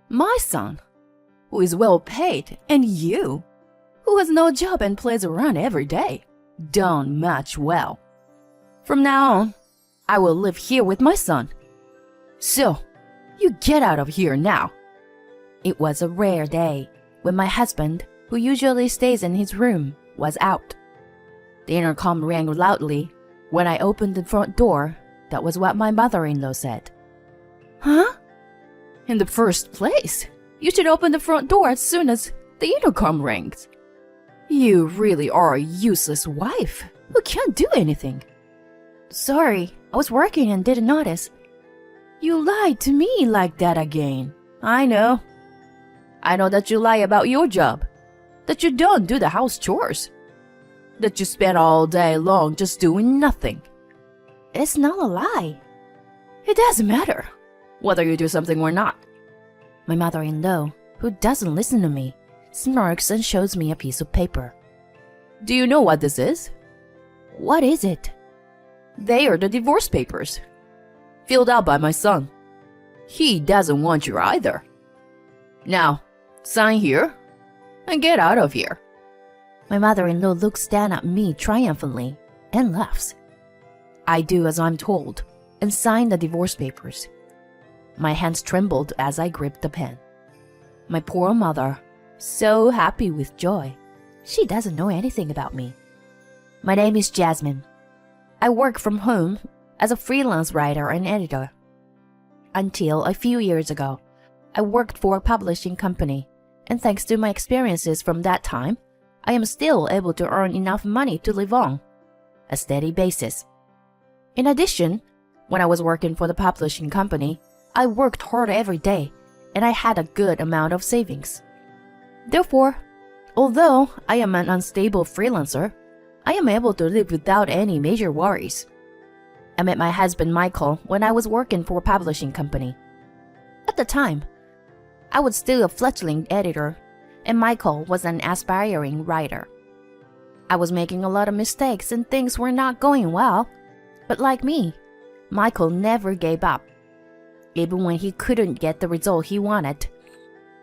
My son, who is well paid, and you, who has no job and plays around every day, don't match well. From now on, I will live here with my son. So, you get out of here now." It was a rare day when my husband, who usually stays in his room, was out. The intercom rang loudly. When I opened the front door, that was what my mother-in-law said. "Huh? In the first place, you should open the front door as soon as the intercom rings. You really are a useless wife who can't do anything." "Sorry, I was working and didn't notice." "You lied to me like that again." "I know. I know that you lie about your job, that you don't do the house chores, that you spend all day long just doing nothing." "It's not a lie." "It doesn't matter whether you do something or not." My mother-in-law, who doesn't listen to me, smirks and shows me a piece of paper. "Do you know what this is?" "What is it?" "They are the divorce papers, filled out by my son. He doesn't want you either. Now, sign here and get out of here." My mother-in-law looks down at me triumphantly and laughs. I do as I'm told and sign the divorce papers. My hands trembled as I gripped the pen. My poor mother, so happy with joy. She doesn't know anything about me. My name is Jasmine. I work from home as a freelance writer and editor. Until a few years ago, I worked for a publishing company, and thanks to my experiences from that time, I am still able to earn enough money to live on a steady basis. In addition, when I was working for the publishing company, I worked hard every day, and I had a good amount of savings. Therefore, although I am an unstable freelancer, I am able to live without any major worries. I met my husband Michael when I was working for a publishing company. At the time, I was still a fledgling editor, and Michael was an aspiring writer. I was making a lot of mistakes and things were not going well, but like me, Michael never gave up, even when he couldn't get the result he wanted,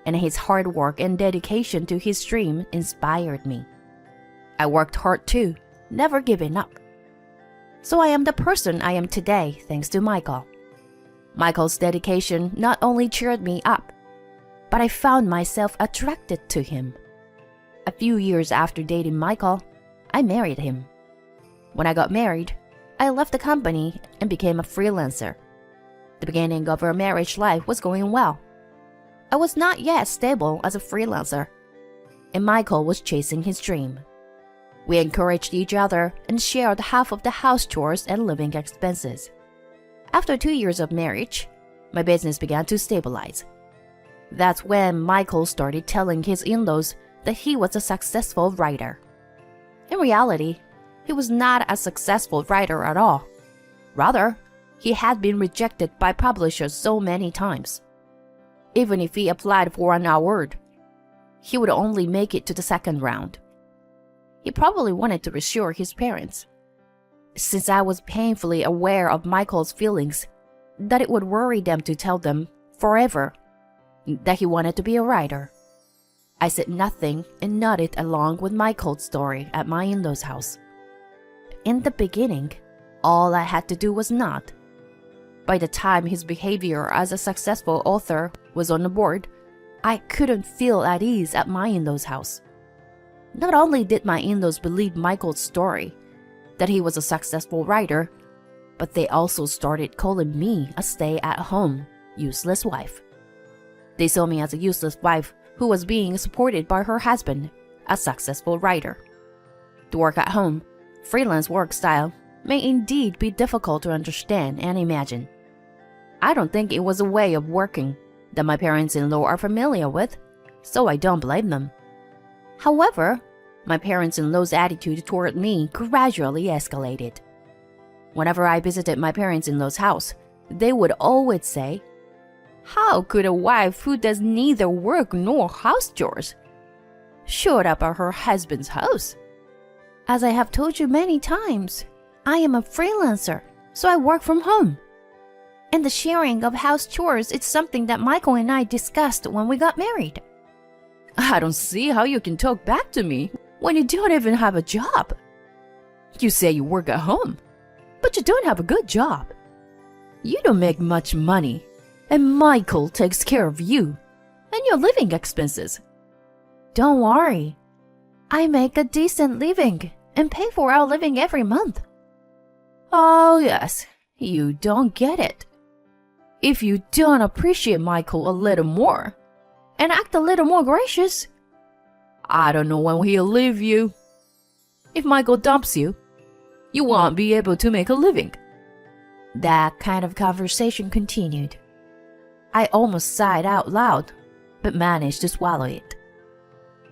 and his hard work and dedication to his dream inspired me. I worked hard too, never giving up. So I am the person I am today thanks to Michael. Michael's dedication not only cheered me up, but I found myself attracted to him. A few years after dating Michael, I married him. When I got married, I left the company and became a freelancer. The beginning of our marriage life was going well. I was not yet stable as a freelancer, and Michael was chasing his dream. We encouraged each other and shared half of the house chores and living expenses. After 2 years of marriage, my business began to stabilize. That's when Michael started telling his in-laws that he was a successful writer. In reality, he was not a successful writer at all. Rather, he had been rejected by publishers so many times. Even if he applied for an award, he would only make it to the second round. He probably wanted to reassure his parents, since I was painfully aware of Michael's feelings, that it would worry them to tell them forever that he wanted to be a writer. I said nothing and nodded along with Michael's story at my in-laws' house. In the beginning, all I had to do was nod. By the time his behavior as a successful author was on the board, I couldn't feel at ease at my in-laws' house. Not only did my in-laws believe Michael's story, that he was a successful writer, but they also started calling me a stay-at-home, useless wife. They saw me as a useless wife who was being supported by her husband, a successful writer. To work at home, freelance work style may indeed be difficult to understand and imagine. I don't think it was a way of working that my parents-in-law are familiar with, so I don't blame them. However, my parents-in-law's attitude toward me gradually escalated. Whenever I visited my parents-in-law's house, they would always say, "How could a wife who does neither work nor house chores show up at her husband's house?" As I have told you many times, I am a freelancer, so I work from home. And the sharing of house chores is something that Michael and I discussed when we got married. I don't see how you can talk back to me when you don't even have a job. You say you work at home, but you don't have a good job. You don't make much money, and Michael takes care of you and your living expenses. Don't worry. I make a decent living and pay for our living every month. Oh yes, you don't get it. If you don't appreciate Michael a little more and act a little more gracious, I don't know when he'll leave you. If Michael dumps you, you won't be able to make a living. That kind of conversation continued. I almost sighed out loud, but managed to swallow it.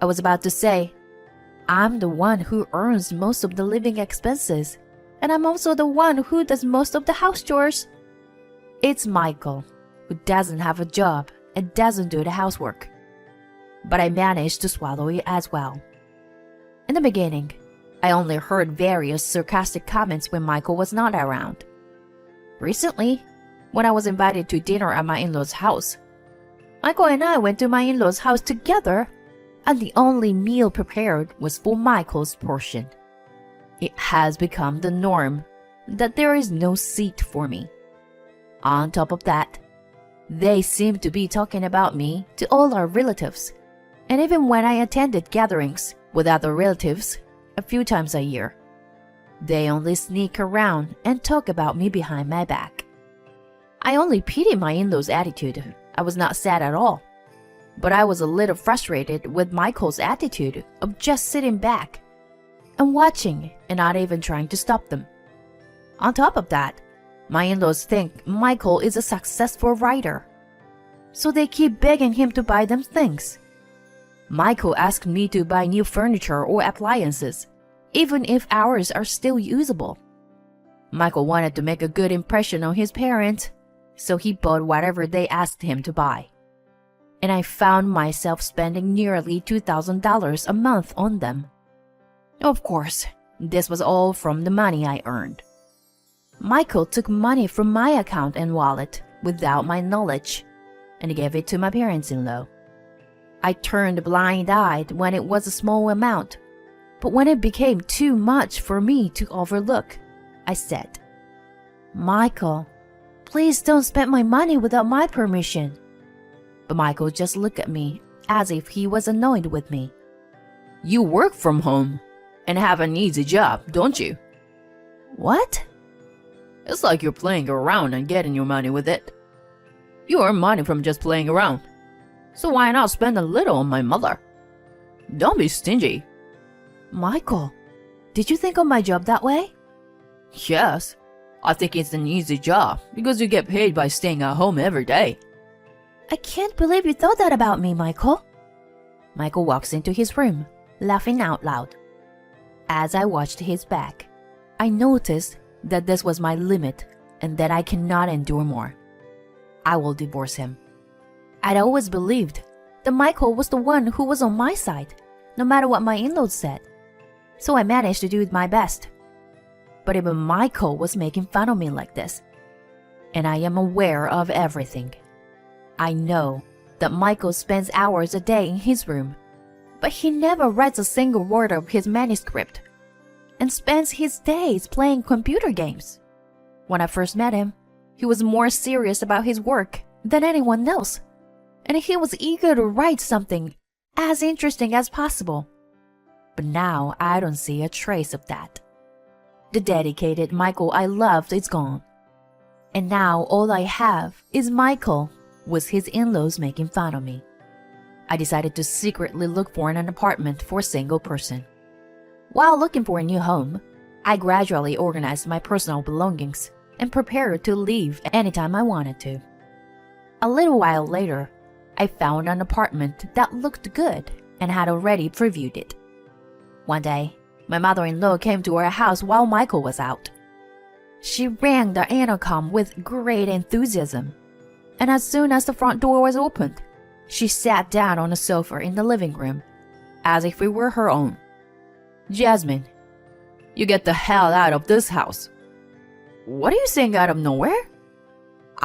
I was about to say, I'm the one who earns most of the living expenses, and I'm also the one who does most of the house chores. It's Michael, who doesn't have a job and doesn't do the housework. But I managed to swallow it as well. In the beginning, I only heard various sarcastic comments when Michael was not around. Recently, when I was invited to dinner at my in-laws' house, Michael and I went to my in-laws' house together, and the only meal prepared was for Michael's portion. It has become the norm that there is no seat for me. On top of that, they seem to be talking about me to all our relatives, and even when I attended gatherings with other relatives a few times a year, they only sneak around and talk about me behind my back. I only pitied my in-laws' attitude. I was not sad at all. But I was a little frustrated with Michael's attitude of just sitting back and watching and not even trying to stop them. On top of that, my in-laws think Michael is a successful writer, so they keep begging him to buy them things. Michael asked me to buy new furniture or appliances, even if ours are still usable. Michael wanted to make a good impression on his parents, so he bought whatever they asked him to buy. And I found myself spending nearly $2,000 a month on them. Of course, this was all from the money I earned. Michael took money from my account and wallet without my knowledge and gave it to my parents-in-law. I turned blind-eyed when it was a small amount, but when it became too much for me to overlook, I said, "Michael, please don't spend my money without my permission." But Michael just looked at me as if he was annoyed with me. "You work from home and have an easy job, don't you?" "What?" "It's like you're playing around and getting your money with it. You earn money from just playing around, so why not spend a little on my mother? Don't be stingy." "Michael, did you think of my job that way?" "Yes, I think it's an easy job because you get paid by staying at home every day." "I can't believe you thought that about me, Michael." Michael walks into his room, laughing out loud. As I watched his back, I noticed that this was my limit and that I cannot endure more. I will divorce him. I'd always believed that Michael was the one who was on my side, no matter what my in-laws said. So I managed to do my best. But even Michael was making fun of me like this. And I am aware of everything. I know that Michael spends hours a day in his room, but he never writes a single word of his manuscript and spends his days playing computer games. When I first met him, he was more serious about his work than anyone else, and he was eager to write something as interesting as possible. But now I don't see a trace of that. The dedicated Michael I loved is gone. And now all I have is Michael with his in-laws making fun of me. I decided to secretly look for an apartment for a single person. While looking for a new home, I gradually organized my personal belongings and prepared to leave anytime I wanted to. A little while later, I found an apartment that looked good and had already previewed it. One day, my mother-in-law came to our house while Michael was out. She rang the intercom with great enthusiasm, and as soon as the front door was opened, she sat down on a sofa in the living room, as if it were her own. "Jasmine, you get the hell out of this house." "What are you saying out of nowhere?"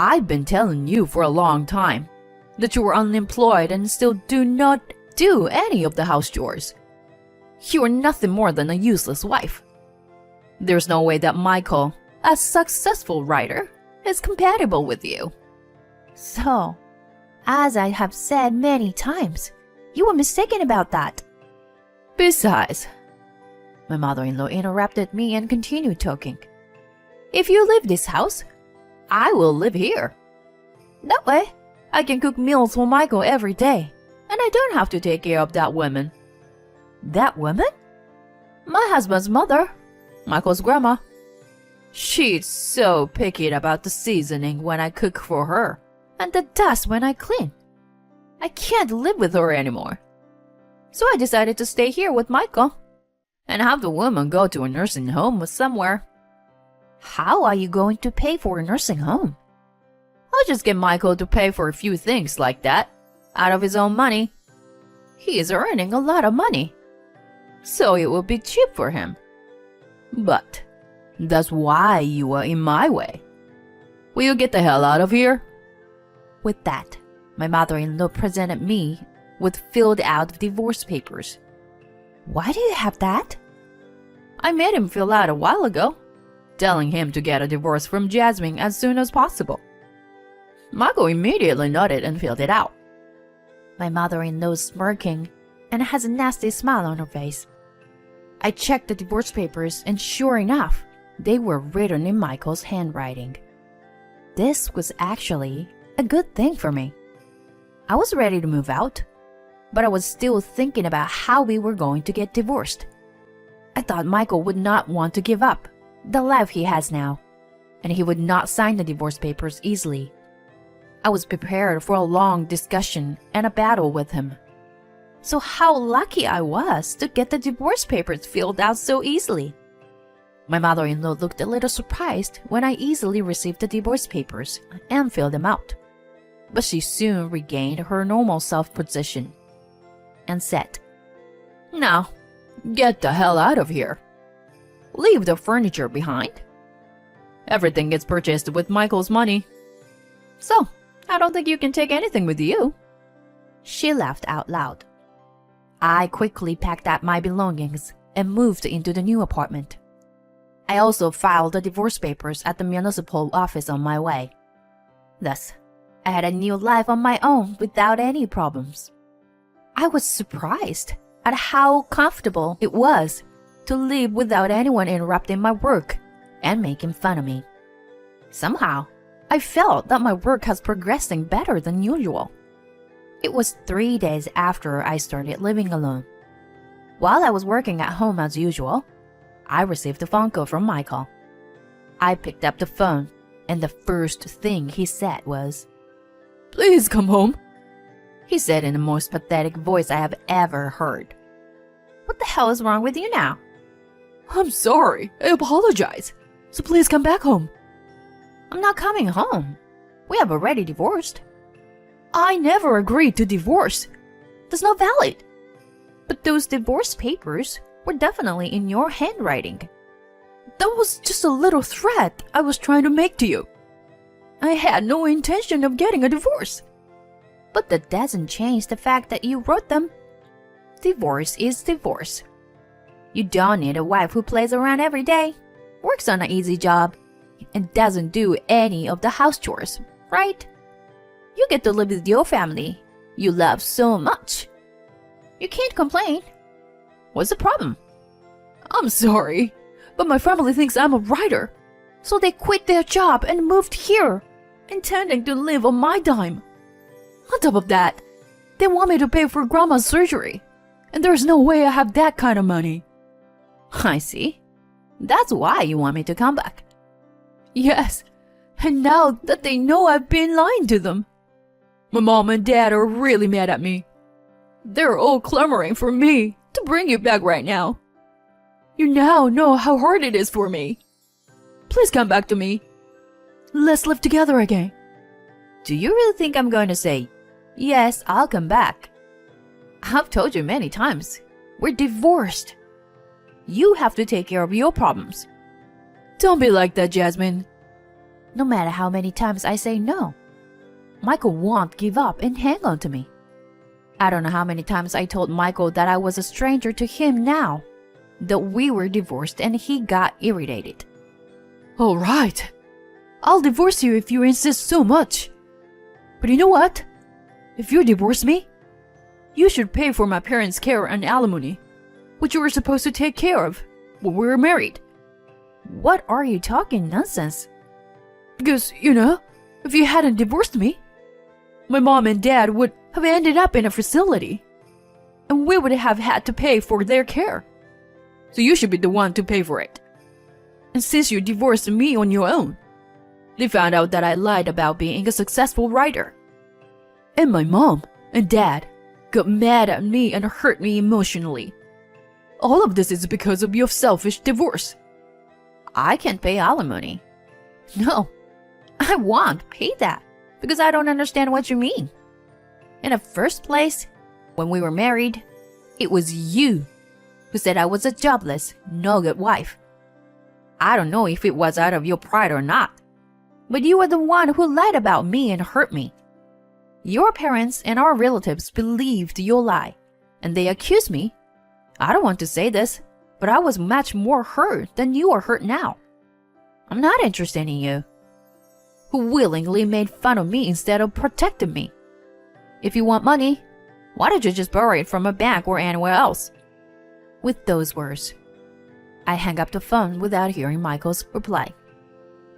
I've been telling you for a long time that you are unemployed and still do not do any of the house chores. You are nothing more than a useless wife. There's no way that Michael, a successful writer, is compatible with you. So, as I have said many times, you were mistaken about that. Besides, my mother-in-law interrupted me and continued talking. If you leave this house, I will live here. That way, I can cook meals for Michael every day, and I don't have to take care of that woman. That woman? My husband's mother, Michael's grandma. She's so picky about the seasoning when I cook for her, and the dust when I clean. I can't live with her anymore. So I decided to stay here with Michael and have the woman go to a nursing home somewhere. How are you going to pay for a nursing home? I'll just get Michael to pay for a few things like that out of his own money. He is earning a lot of money, so it will be cheap for him. But that's why you are in my way. Will you get the hell out of here? With that, my mother-in-law presented me with filled out divorce papers. Why do you have that? I made him fill out a while ago, telling him to get a divorce from Jasmine as soon as possible. Michael immediately nodded and filled it out. My mother-in-law's smirking and has a nasty smile on her face. I checked the divorce papers and sure enough, they were written in Michael's handwriting. This was actually a good thing for me. I was ready to move out, but I was still thinking about how we were going to get divorced. I thought Michael would not want to give up the life he has now, and he would not sign the divorce papers easily. I was prepared for a long discussion and a battle with him. So how lucky I was to get the divorce papers filled out so easily. My mother-in-law looked a little surprised when I easily received the divorce papers and filled them out. But she soon regained her normal self-possession and said, "Now, get the hell out of here. Leave the furniture behind. Everything gets purchased with Michael's money. So, I don't think you can take anything with you." She laughed out loud. I quickly packed up my belongings and moved into the new apartment. I also filed the divorce papers at the municipal office on my way. Thus, I had a new life on my own without any problems. I was surprised at how comfortable it was to live without anyone interrupting my work and making fun of me. Somehow, I felt that my work was progressing better than usual. It was 3 days after I started living alone. While I was working at home as usual, I received a phone call from Michael. I picked up the phone, and the first thing he said was, "Please come home," he said in the most pathetic voice I have ever heard. "What the hell is wrong with you now?" "I'm sorry. I apologize. So please come back home." "I'm not coming home. We have already divorced." "I never agreed to divorce. That's not valid." "But those divorce papers were definitely in your handwriting." "That was just a little threat I was trying to make to you. I had no intention of getting a divorce." "But that doesn't change the fact that you wrote them. Divorce is divorce. You don't need a wife who plays around every day, works on an easy job, and doesn't do any of the house chores, right? You get to live with your family you love so much. You can't complain. What's the problem?" "I'm sorry, but my family thinks I'm a writer, so they quit their job and moved here, intending to live on my dime. On top of that, they want me to pay for Grandma's surgery, and there's no way I have that kind of money." "I see. That's why you want me to come back." "Yes, and now that they know I've been lying to them. My mom and dad are really mad at me. They're all clamoring for me to bring you back right now. You now know how hard it is for me. Please come back to me. Let's live together again." Do you really think I'm going to say, "Yes, I'll come back"? I've told you many times, we're divorced. You have to take care of your problems. Don't be like that, Jasmine. no matter how many times I say no. Michael won't give up and hang on to me. I don't know how many times I told Michael that I was a stranger to him now, that we were divorced, and he got irritated. All right. I'll divorce you if you insist so much. But you know what? If you divorce me, you should pay for my parents' care and alimony, which you were supposed to take care of when we were married. What are you talking nonsense? Because, if you hadn't divorced me, my mom and dad would have ended up in a facility, and we would have had to pay for their care. So you should be the one to pay for it. And since you divorced me on your own, they found out that I lied about being a successful writer. And my mom and dad got mad at me and hurt me emotionally. All of this is because of your selfish divorce. I can't pay alimony. No, I won't pay that because I don't understand what you mean. In the first place, when we were married, it was you who said I was a jobless, no good wife. I don't know if it was out of your pride or not, but you were the one who lied about me and hurt me. Your parents and our relatives believed your lie, and they accused me. I don't want to say this, but I was much more hurt than you are hurt now. I'm not interested in you, who willingly made fun of me instead of protecting me. If you want money, why don't you just borrow it from a bank or anywhere else? With those words, I hung up the phone without hearing Michael's reply.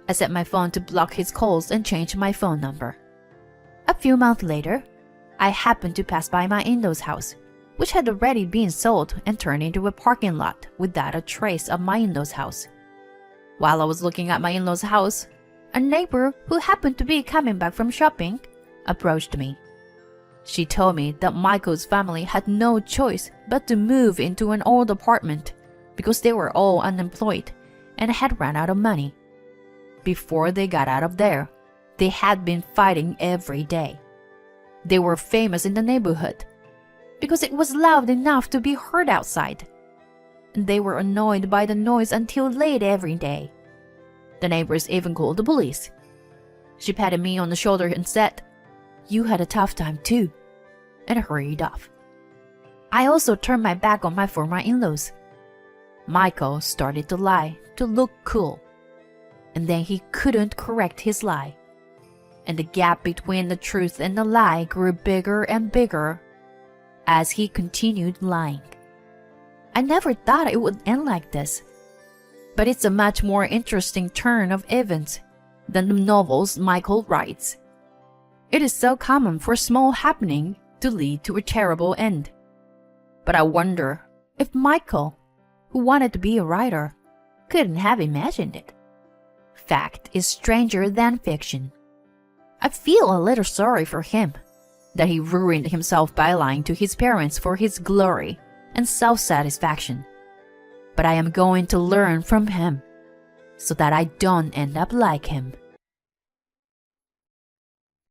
I set my phone to block his calls and changed my phone number. A few months later, I happened to pass by my in-laws' house, which had already been sold and turned into a parking lot without a trace of my in-laws' house. While I was looking at my in-laws' house, a neighbor who happened to be coming back from shopping approached me. She told me that Michael's family had no choice but to move into an old apartment because they were all unemployed and had run out of money. Before they got out of there, they had been fighting every day. They were famous in the neighborhood because it was loud enough to be heard outside. And they were annoyed by the noise until late every day. The neighbors even called the police. She patted me on the shoulder and said, "You had a tough time too," and hurried off. I also turned my back on my former in-laws. Michael started to lie to look cool, and then he couldn't correct his lie. And the gap between the truth and the lie grew bigger and bigger as he continued lying. I never thought it would end like this, but it's a much more interesting turn of events than the novels Michael writes. It is so common for a small happening to lead to a terrible end. But I wonder if Michael, who wanted to be a writer, couldn't have imagined it. Fact is stranger than fiction. I feel a little sorry for him, that he ruined himself by lying to his parents for his glory and self-satisfaction. But I am going to learn from him, so that I don't end up like him.